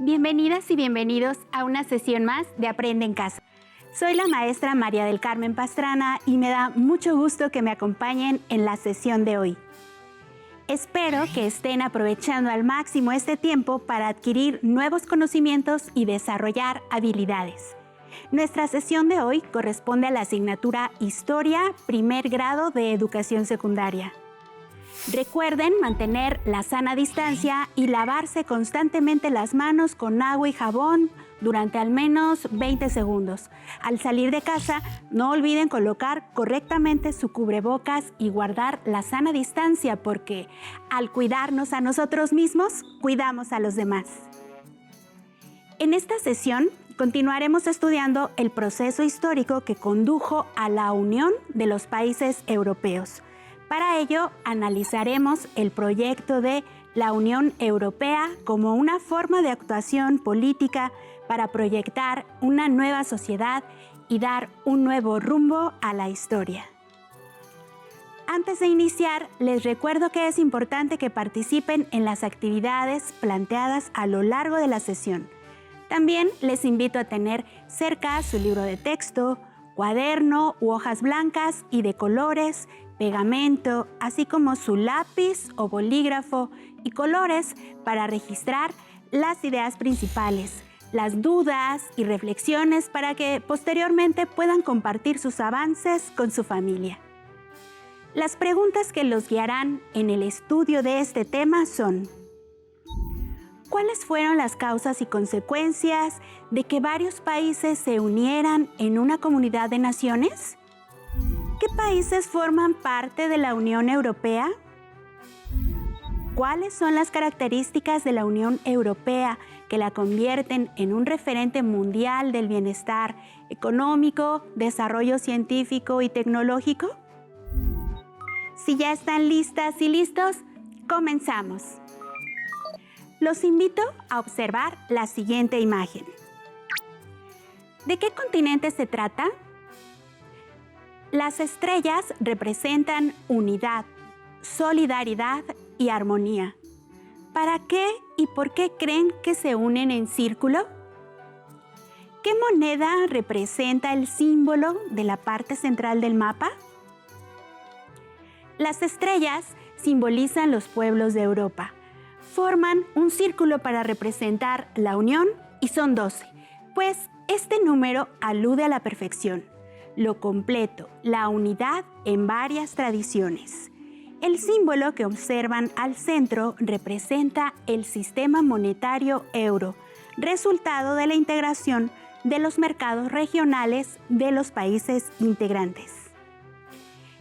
Bienvenidas y bienvenidos a una sesión más de Aprende en Casa. Soy la maestra María del Carmen Pastrana y me da mucho gusto que me acompañen en la sesión de hoy. Espero que estén aprovechando al máximo este tiempo para adquirir nuevos conocimientos y desarrollar habilidades. Nuestra sesión de hoy corresponde a la asignatura Historia, primer grado de Educación Secundaria. Recuerden mantener la sana distancia y lavarse constantemente las manos con agua y jabón durante al menos 20 segundos. Al salir de casa, no olviden colocar correctamente su cubrebocas y guardar la sana distancia porque al cuidarnos a nosotros mismos, cuidamos a los demás. En esta sesión continuaremos estudiando el proceso histórico que condujo a la unión de los países europeos. Para ello, analizaremos el proyecto de la Unión Europea como una forma de actuación política para proyectar una nueva sociedad y dar un nuevo rumbo a la historia. Antes de iniciar, les recuerdo que es importante que participen en las actividades planteadas a lo largo de la sesión. También les invito a tener cerca su libro de texto, cuaderno u hojas blancas y de colores, pegamento, así como su lápiz o bolígrafo y colores para registrar las ideas principales, las dudas y reflexiones para que posteriormente puedan compartir sus avances con su familia. Las preguntas que los guiarán en el estudio de este tema son: ¿cuáles fueron las causas y consecuencias de que varios países se unieran en una comunidad de naciones? ¿Qué países forman parte de la Unión Europea? ¿Cuáles son las características de la Unión Europea que la convierten en un referente mundial del bienestar económico, desarrollo científico y tecnológico? Si ya están listas y listos, comenzamos. Los invito a observar la siguiente imagen. ¿De qué continente se trata? Las estrellas representan unidad, solidaridad y armonía. ¿Para qué y por qué creen que se unen en círculo? ¿Qué moneda representa el símbolo de la parte central del mapa? Las estrellas simbolizan los pueblos de Europa. Forman un círculo para representar la unión y son 12, pues este número alude a la perfección, lo completo, la unidad en varias tradiciones. El símbolo que observan al centro representa el sistema monetario euro, resultado de la integración de los mercados regionales de los países integrantes.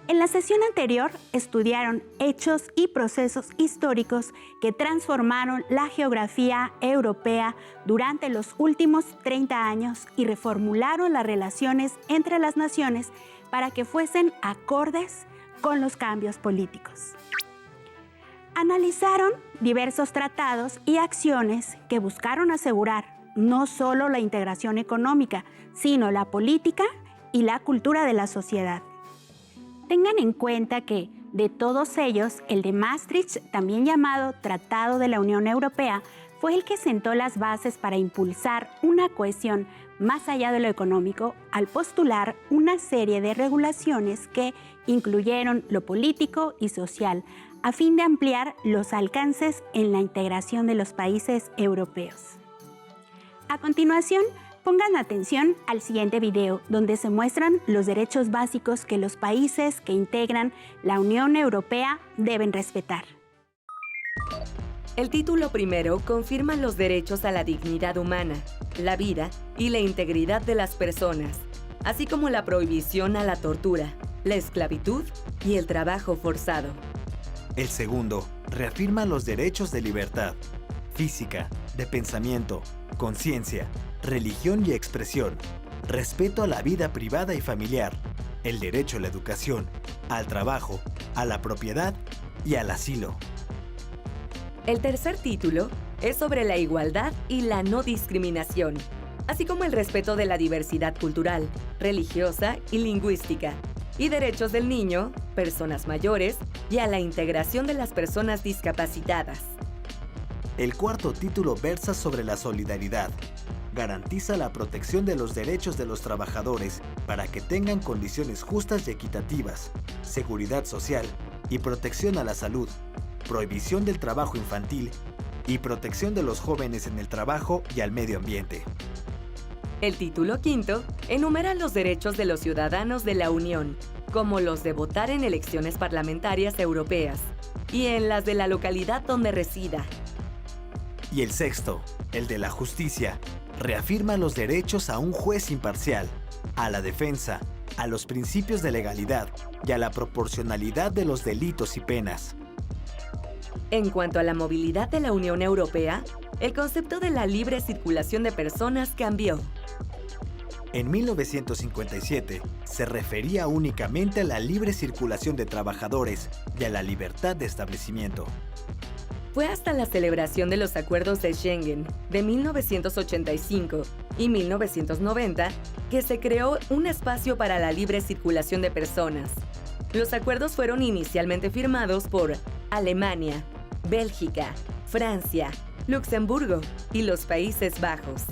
En la sesión anterior estudiaron hechos y procesos históricos que transformaron la geografía europea durante los últimos 30 años y reformularon las relaciones entre las naciones para que fuesen acordes con los cambios políticos. Analizaron diversos tratados y acciones que buscaron asegurar no solo la integración económica, sino la política y la cultura de la sociedad. Tengan en cuenta que, de todos ellos, el de Maastricht, también llamado Tratado de la Unión Europea, fue el que sentó las bases para impulsar una cohesión más allá de lo económico al postular una serie de regulaciones que incluyeron lo político y social, a fin de ampliar los alcances en la integración de los países europeos. A continuación, pongan atención al siguiente video, donde se muestran los derechos básicos que los países que integran la Unión Europea deben respetar. El título primero confirma los derechos a la dignidad humana, la vida y la integridad de las personas, así como la prohibición a la tortura, la esclavitud y el trabajo forzado. El segundo reafirma los derechos de libertad física, de pensamiento, conciencia, religión y expresión, respeto a la vida privada y familiar, el derecho a la educación, al trabajo, a la propiedad y al asilo. El tercer título es sobre la igualdad y la no discriminación, así como el respeto de la diversidad cultural, religiosa y lingüística, y derechos del niño, personas mayores y a la integración de las personas discapacitadas. El cuarto título versa sobre la solidaridad. Garantiza la protección de los derechos de los trabajadores para que tengan condiciones justas y equitativas, seguridad social y protección a la salud, prohibición del trabajo infantil y protección de los jóvenes en el trabajo y al medio ambiente. El título quinto enumera los derechos de los ciudadanos de la Unión, como los de votar en elecciones parlamentarias europeas y en las de la localidad donde resida. Y el sexto, el de la justicia, reafirma los derechos a un juez imparcial, a la defensa, a los principios de legalidad y a la proporcionalidad de los delitos y penas. En cuanto a la movilidad de la Unión Europea, el concepto de la libre circulación de personas cambió. En 1957, se refería únicamente a la libre circulación de trabajadores y a la libertad de establecimiento. Fue hasta la celebración de los Acuerdos de Schengen de 1985 y 1990 que se creó un espacio para la libre circulación de personas. Los acuerdos fueron inicialmente firmados por Alemania, Bélgica, Francia, Luxemburgo y los Países Bajos.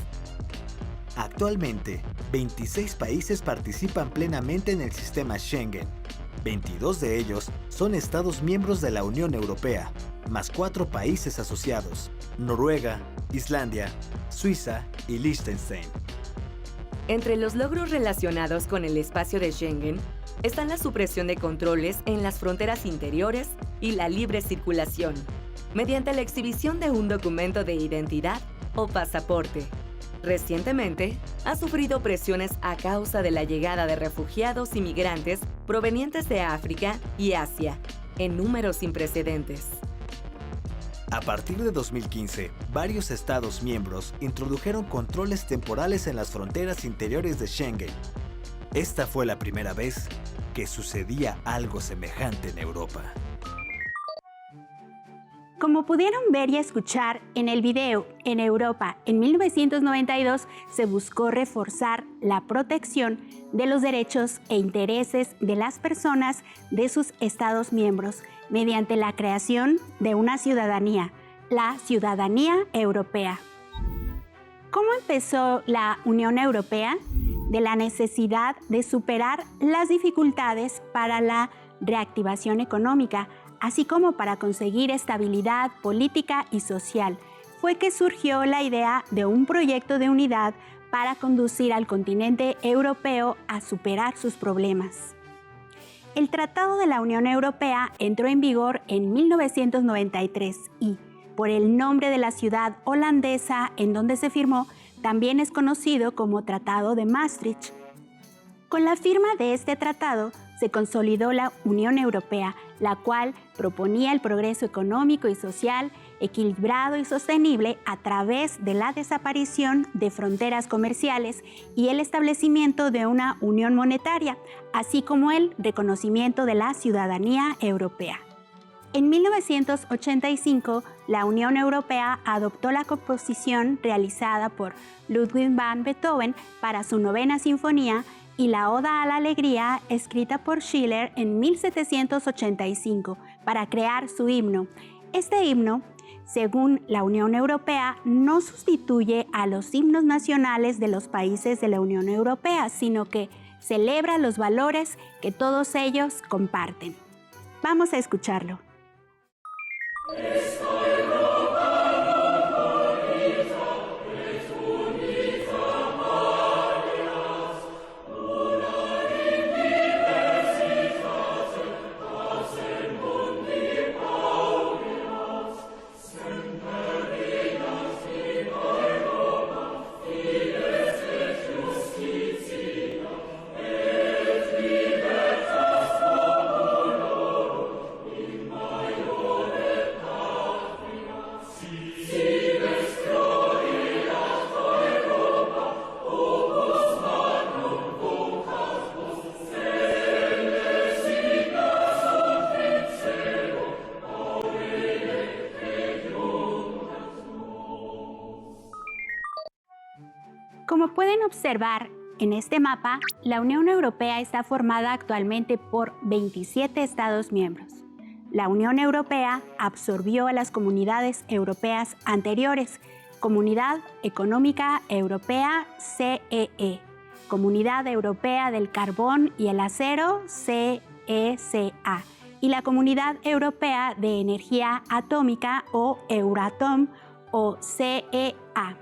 Actualmente, 26 países participan plenamente en el sistema Schengen. 22 de ellos son Estados miembros de la Unión Europea, más 4 países asociados: Noruega, Islandia, Suiza y Liechtenstein. Entre los logros relacionados con el espacio de Schengen están la supresión de controles en las fronteras interiores y la libre circulación, mediante la exhibición de un documento de identidad o pasaporte. Recientemente, ha sufrido presiones a causa de la llegada de refugiados y migrantes provenientes de África y Asia, en números sin precedentes. A partir de 2015, varios Estados miembros introdujeron controles temporales en las fronteras interiores de Schengen. Esta fue la primera vez que sucedía algo semejante en Europa. Como pudieron ver y escuchar en el video, en Europa, en 1992 se buscó reforzar la protección de los derechos e intereses de las personas de sus Estados miembros mediante la creación de una ciudadanía, la ciudadanía europea. ¿Cómo empezó la Unión Europea? De la necesidad de superar las dificultades para la reactivación económica, así como para conseguir estabilidad política y social, fue que surgió la idea de un proyecto de unidad para conducir al continente europeo a superar sus problemas. El Tratado de la Unión Europea entró en vigor en 1993 y, por el nombre de la ciudad holandesa en donde se firmó, también es conocido como Tratado de Maastricht. Con la firma de este tratado, se consolidó la Unión Europea, la cual proponía el progreso económico y social equilibrado y sostenible a través de la desaparición de fronteras comerciales y el establecimiento de una unión monetaria, así como el reconocimiento de la ciudadanía europea. En 1985, la Unión Europea adoptó la composición realizada por Ludwig van Beethoven para su novena sinfonía y la Oda a la Alegría, escrita por Schiller en 1785, para crear su himno. Este himno, según la Unión Europea, no sustituye a los himnos nacionales de los países de la Unión Europea, sino que celebra los valores que todos ellos comparten. Vamos a escucharlo. Como pueden observar en este mapa, la Unión Europea está formada actualmente por 27 Estados miembros. La Unión Europea absorbió a las comunidades europeas anteriores, Comunidad Económica Europea CEE, Comunidad Europea del Carbón y el Acero CECA y la Comunidad Europea de Energía Atómica o Euratom o CEA.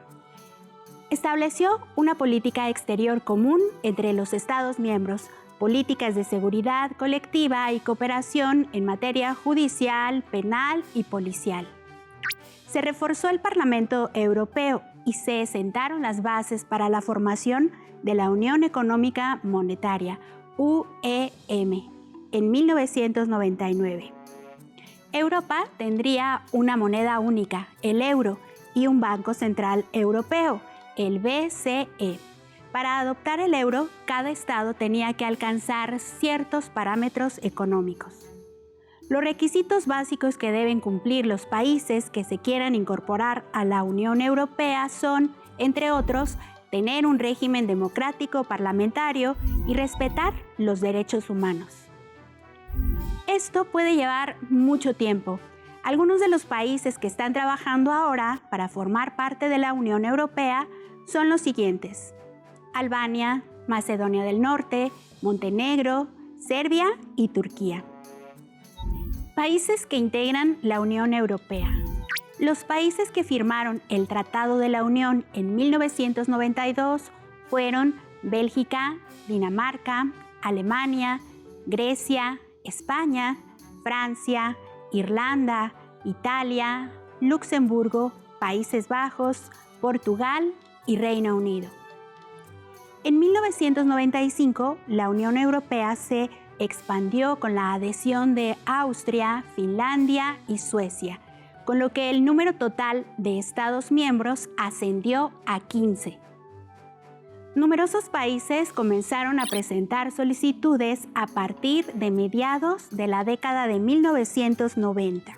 Estableció una política exterior común entre los Estados miembros, políticas de seguridad colectiva y cooperación en materia judicial, penal y policial. Se reforzó el Parlamento Europeo y se sentaron las bases para la formación de la Unión Económica Monetaria, UEM, en 1999. Europa tendría una moneda única, el euro, y un Banco Central Europeo, el BCE. Para adoptar el euro, cada estado tenía que alcanzar ciertos parámetros económicos. Los requisitos básicos que deben cumplir los países que se quieran incorporar a la Unión Europea son, entre otros, tener un régimen democrático parlamentario y respetar los derechos humanos. Esto puede llevar mucho tiempo. Algunos de los países que están trabajando ahora para formar parte de la Unión Europea son los siguientes: Albania, Macedonia del Norte, Montenegro, Serbia y Turquía. Países que integran la Unión Europea. Los países que firmaron el Tratado de la Unión en 1992 fueron Bélgica, Dinamarca, Alemania, Grecia, España, Francia, Irlanda, Italia, Luxemburgo, Países Bajos, Portugal y Reino Unido. En 1995, la Unión Europea se expandió con la adhesión de Austria, Finlandia y Suecia, con lo que el número total de Estados miembros ascendió a 15. Numerosos países comenzaron a presentar solicitudes a partir de mediados de la década de 1990.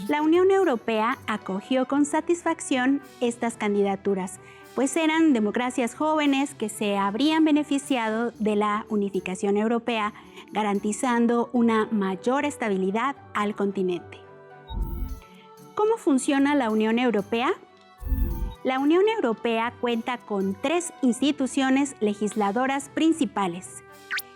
La Unión Europea acogió con satisfacción estas candidaturas, pues eran democracias jóvenes que se habrían beneficiado de la unificación europea, garantizando una mayor estabilidad al continente. ¿Cómo funciona la Unión Europea? La Unión Europea cuenta con 3 instituciones legisladoras principales.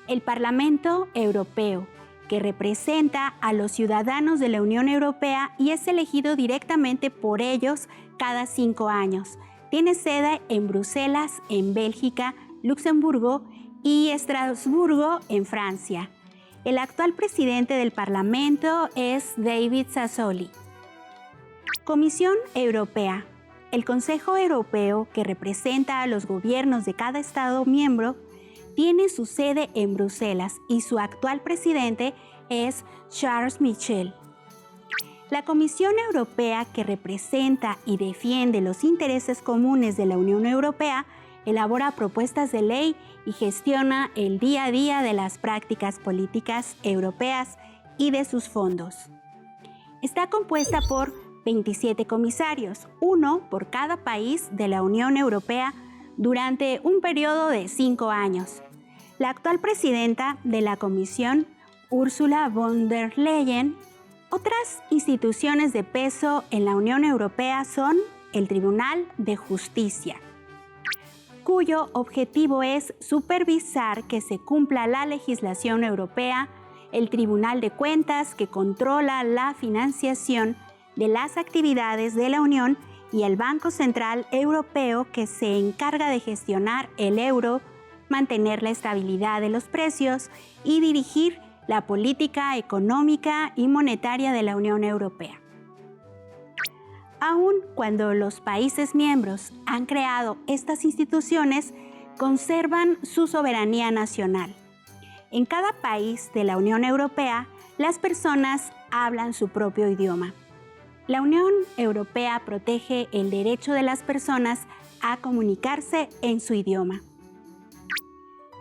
El Parlamento Europeo, que representa a los ciudadanos de la Unión Europea y es elegido directamente por ellos cada 5 años. Tiene sede en Bruselas, en Bélgica, Luxemburgo y Estrasburgo, en Francia. El actual presidente del Parlamento es David Sassoli. Comisión Europea. El Consejo Europeo, que representa a los gobiernos de cada Estado miembro, tiene su sede en Bruselas y su actual presidente es Charles Michel. La Comisión Europea, que representa y defiende los intereses comunes de la Unión Europea, elabora propuestas de ley y gestiona el día a día de las prácticas políticas europeas y de sus fondos. Está compuesta por 27 comisarios, uno por cada país de la Unión Europea durante un periodo de 5 años. La actual presidenta de la Comisión, Ursula von der Leyen. Otras instituciones de peso en la Unión Europea son el Tribunal de Justicia, cuyo objetivo es supervisar que se cumpla la legislación europea, el Tribunal de Cuentas, que controla la financiación de las actividades de la Unión, y el Banco Central Europeo, que se encarga de gestionar el euro, mantener la estabilidad de los precios y dirigir la política económica y monetaria de la Unión Europea. Aun cuando los países miembros han creado estas instituciones, conservan su soberanía nacional. En cada país de la Unión Europea, las personas hablan su propio idioma. La Unión Europea protege el derecho de las personas a comunicarse en su idioma.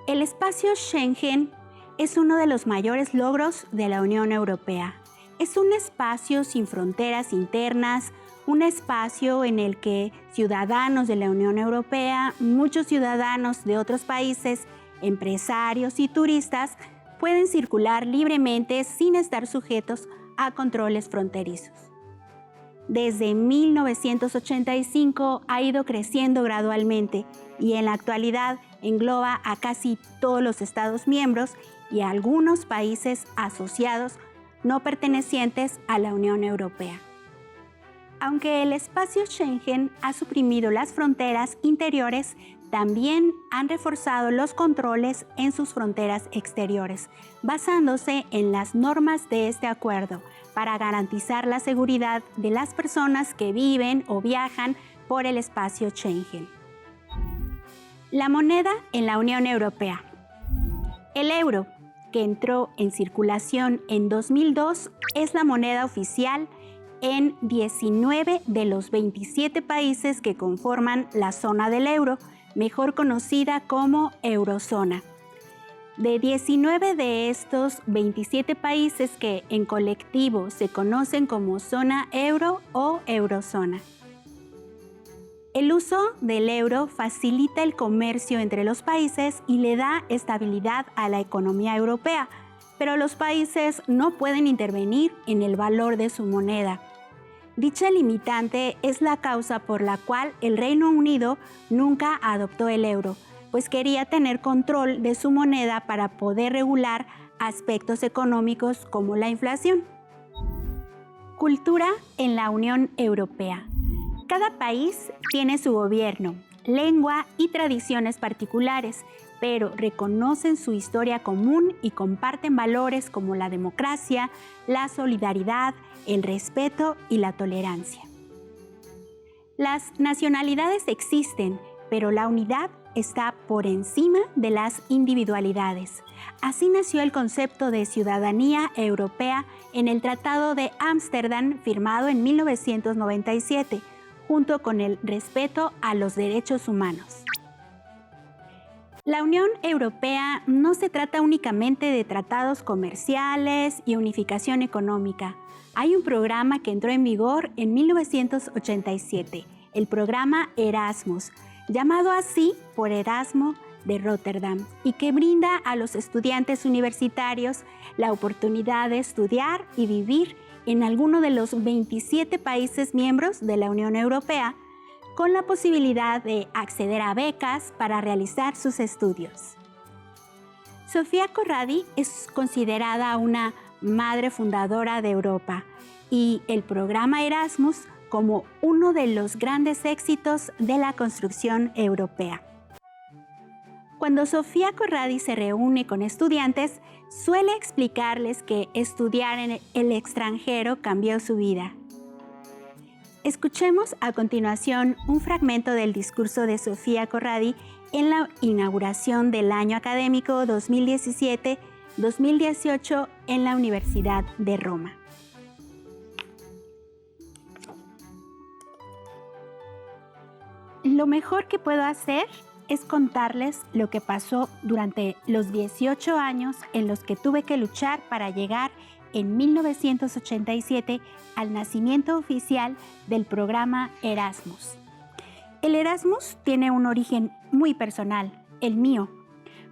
El espacio Schengen es uno de los mayores logros de la Unión Europea. Es un espacio sin fronteras internas, un espacio en el que ciudadanos de la Unión Europea, muchos ciudadanos de otros países, empresarios y turistas pueden circular libremente sin estar sujetos a controles fronterizos. Desde 1985 ha ido creciendo gradualmente y en la actualidad engloba a casi todos los Estados miembros y a algunos países asociados no pertenecientes a la Unión Europea. Aunque el espacio Schengen ha suprimido las fronteras interiores, también han reforzado los controles en sus fronteras exteriores, basándose en las normas de este acuerdo para garantizar la seguridad de las personas que viven o viajan por el espacio Schengen. La moneda en la Unión Europea. El euro, que entró en circulación en 2002, es la moneda oficial en 19 de los 27 países que conforman la zona del euro, mejor conocida como eurozona. De 19 de estos 27 países que en colectivo se conocen como zona euro o eurozona. El uso del euro facilita el comercio entre los países y le da estabilidad a la economía europea, pero los países no pueden intervenir en el valor de su moneda. Dicha limitante es la causa por la cual el Reino Unido nunca adoptó el euro, pues quería tener control de su moneda para poder regular aspectos económicos como la inflación. Cultura en la Unión Europea. Cada país tiene su gobierno, lengua y tradiciones particulares, pero reconocen su historia común y comparten valores como la democracia, la solidaridad, el respeto y la tolerancia. Las nacionalidades existen, pero la unidad está por encima de las individualidades. Así nació el concepto de ciudadanía europea en el Tratado de Ámsterdam, firmado en 1997, junto con el respeto a los derechos humanos. La Unión Europea no se trata únicamente de tratados comerciales y unificación económica. Hay un programa que entró en vigor en 1987, el programa Erasmus, llamado así por Erasmo de Rotterdam, y que brinda a los estudiantes universitarios la oportunidad de estudiar y vivir en alguno de los 27 países miembros de la Unión Europea, con la posibilidad de acceder a becas para realizar sus estudios. Sofía Corradi es considerada una madre fundadora de Europa y el programa Erasmus como uno de los grandes éxitos de la construcción europea. Cuando Sofía Corradi se reúne con estudiantes, suele explicarles que estudiar en el extranjero cambió su vida. Escuchemos a continuación un fragmento del discurso de Sofía Corradi en la inauguración del año académico 2017-2018 en la Universidad de Roma. Lo mejor que puedo hacer es contarles lo que pasó durante los 18 años en los que tuve que luchar para llegar en 1987 al nacimiento oficial del programa Erasmus. El Erasmus tiene un origen muy personal, el mío.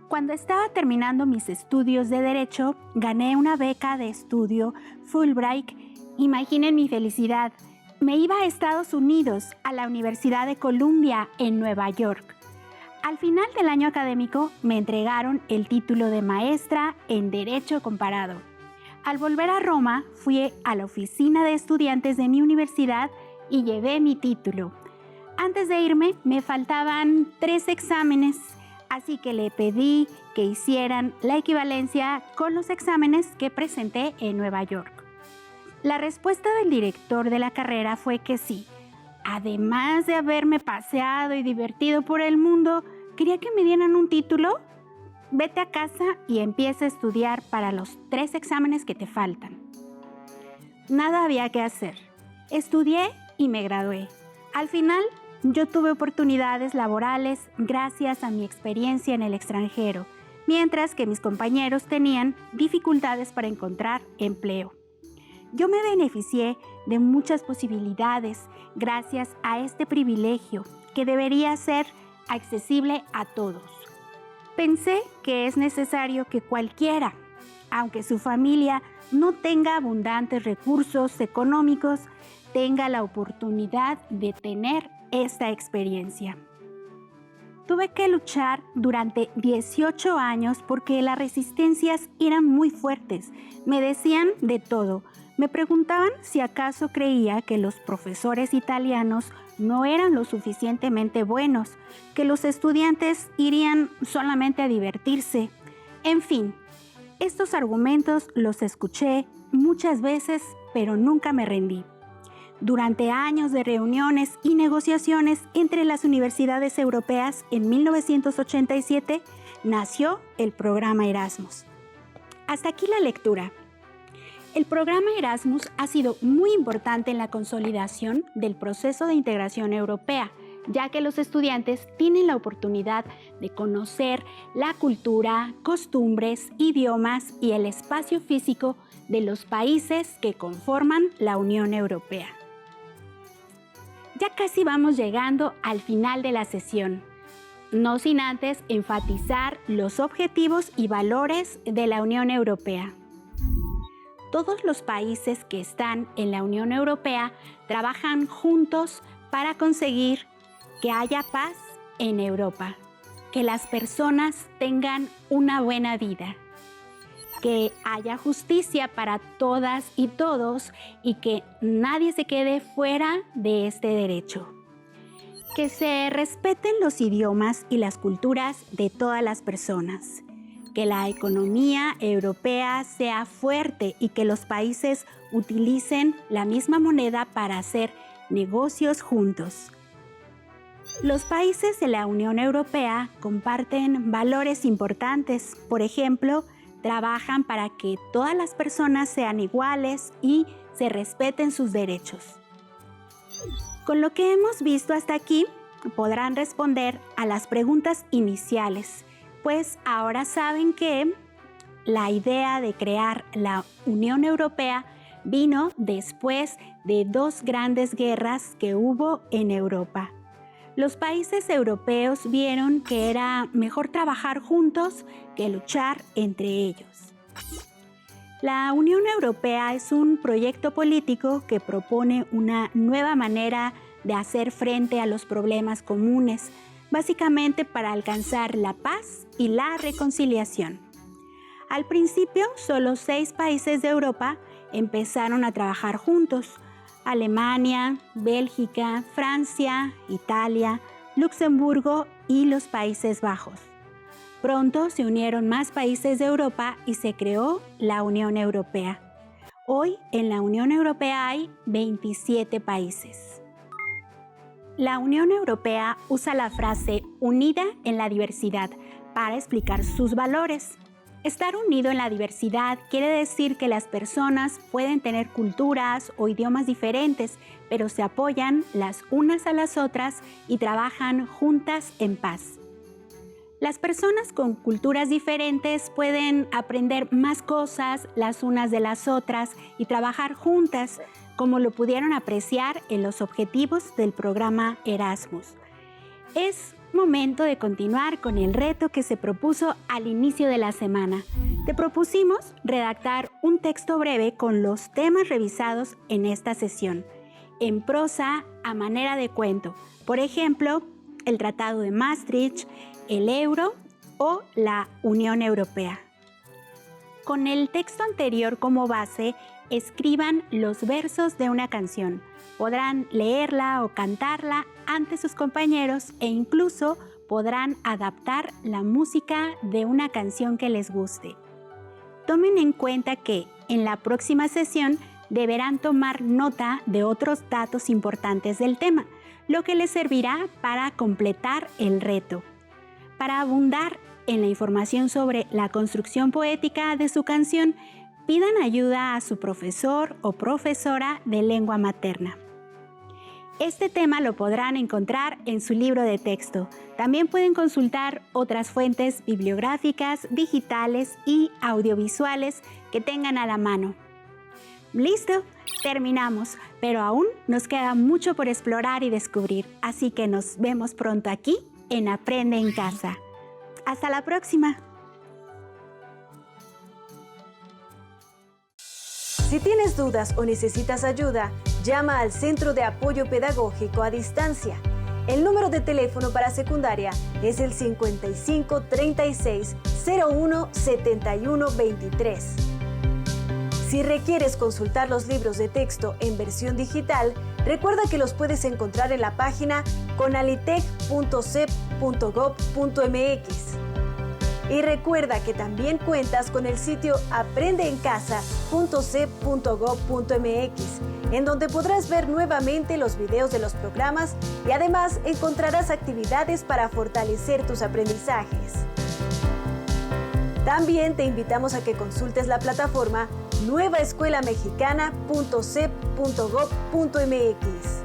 Cuando estaba terminando mis estudios de Derecho, gané una beca de estudio Fulbright. Imaginen mi felicidad. Me iba a Estados Unidos, a la Universidad de Columbia en Nueva York. Al final del año académico me entregaron el título de maestra en Derecho Comparado. Al volver a Roma, fui a la oficina de estudiantes de mi universidad y llevé mi título. Antes de irme, me faltaban 3 exámenes, así que le pedí que hicieran la equivalencia con los exámenes que presenté en Nueva York. La respuesta del director de la carrera fue que sí. Además de haberme paseado y divertido por el mundo, quería que me dieran un título. Vete a casa y empieza a estudiar para los 3 exámenes que te faltan. Nada había que hacer. Estudié y me gradué. Al final, yo tuve oportunidades laborales gracias a mi experiencia en el extranjero, mientras que mis compañeros tenían dificultades para encontrar empleo. Yo me beneficié de muchas posibilidades gracias a este privilegio que debería ser accesible a todos. Pensé que es necesario que cualquiera, aunque su familia no tenga abundantes recursos económicos, tenga la oportunidad de tener esta experiencia. Tuve que luchar durante 18 años porque las resistencias eran muy fuertes. Me decían de todo. Me preguntaban si acaso creía que los profesores italianos no eran lo suficientemente buenos, que los estudiantes irían solamente a divertirse. En fin, estos argumentos los escuché muchas veces, pero nunca me rendí. Durante años de reuniones y negociaciones entre las universidades europeas, en 1987 nació el programa Erasmus. Hasta aquí la lectura. El programa Erasmus ha sido muy importante en la consolidación del proceso de integración europea, ya que los estudiantes tienen la oportunidad de conocer la cultura, costumbres, idiomas y el espacio físico de los países que conforman la Unión Europea. Ya casi vamos llegando al final de la sesión, no sin antes enfatizar los objetivos y valores de la Unión Europea. Todos los países que están en la Unión Europea trabajan juntos para conseguir que haya paz en Europa, que las personas tengan una buena vida, que haya justicia para todas y todos y que nadie se quede fuera de este derecho. Que se respeten los idiomas y las culturas de todas las personas. Que la economía europea sea fuerte y que los países utilicen la misma moneda para hacer negocios juntos. Los países de la Unión Europea comparten valores importantes. Por ejemplo, trabajan para que todas las personas sean iguales y se respeten sus derechos. Con lo que hemos visto hasta aquí, podrán responder a las preguntas iniciales, pues ahora saben que la idea de crear la Unión Europea vino después de 2 grandes guerras que hubo en Europa. Los países europeos vieron que era mejor trabajar juntos que luchar entre ellos. La Unión Europea es un proyecto político que propone una nueva manera de hacer frente a los problemas comunes, básicamente para alcanzar la paz y la reconciliación. Al principio, solo 6 países de Europa empezaron a trabajar juntos: Alemania, Bélgica, Francia, Italia, Luxemburgo y los Países Bajos. Pronto se unieron más países de Europa y se creó la Unión Europea. Hoy en la Unión Europea hay 27 países. La Unión Europea usa la frase "unida en la diversidad" para explicar sus valores. Estar unido en la diversidad quiere decir que las personas pueden tener culturas o idiomas diferentes, pero se apoyan las unas a las otras y trabajan juntas en paz. Las personas con culturas diferentes pueden aprender más cosas las unas de las otras y trabajar juntas, como lo pudieron apreciar en los objetivos del programa Erasmus. Es momento de continuar con el reto que se propuso al inicio de la semana. Te propusimos redactar un texto breve con los temas revisados en esta sesión, en prosa a manera de cuento. Por ejemplo, el Tratado de Maastricht, el euro o la Unión Europea. Con el texto anterior como base, escriban los versos de una canción. Podrán leerla o cantarla ante sus compañeros e incluso podrán adaptar la música de una canción que les guste. Tomen en cuenta que en la próxima sesión deberán tomar nota de otros datos importantes del tema, lo que les servirá para completar el reto. Para abundar en la información sobre la construcción poética de su canción, pidan ayuda a su profesor o profesora de lengua materna. Este tema lo podrán encontrar en su libro de texto. También pueden consultar otras fuentes bibliográficas, digitales y audiovisuales que tengan a la mano. ¡Listo! Terminamos, pero aún nos queda mucho por explorar y descubrir, así que nos vemos pronto aquí en Aprende en Casa. ¡Hasta la próxima! Si tienes dudas o necesitas ayuda, llama al Centro de Apoyo Pedagógico a Distancia. El número de teléfono para secundaria es el 55 36 01 71 23. Si requieres consultar los libros de texto en versión digital, recuerda que los puedes encontrar en la página conalitec.cep.gov.mx. Y recuerda que también cuentas con el sitio aprendeencasa.cep.gov.mx, en donde podrás ver nuevamente los videos de los programas y además encontrarás actividades para fortalecer tus aprendizajes. También te invitamos a que consultes la plataforma nuevaescuelamexicana.cep.gov.mx.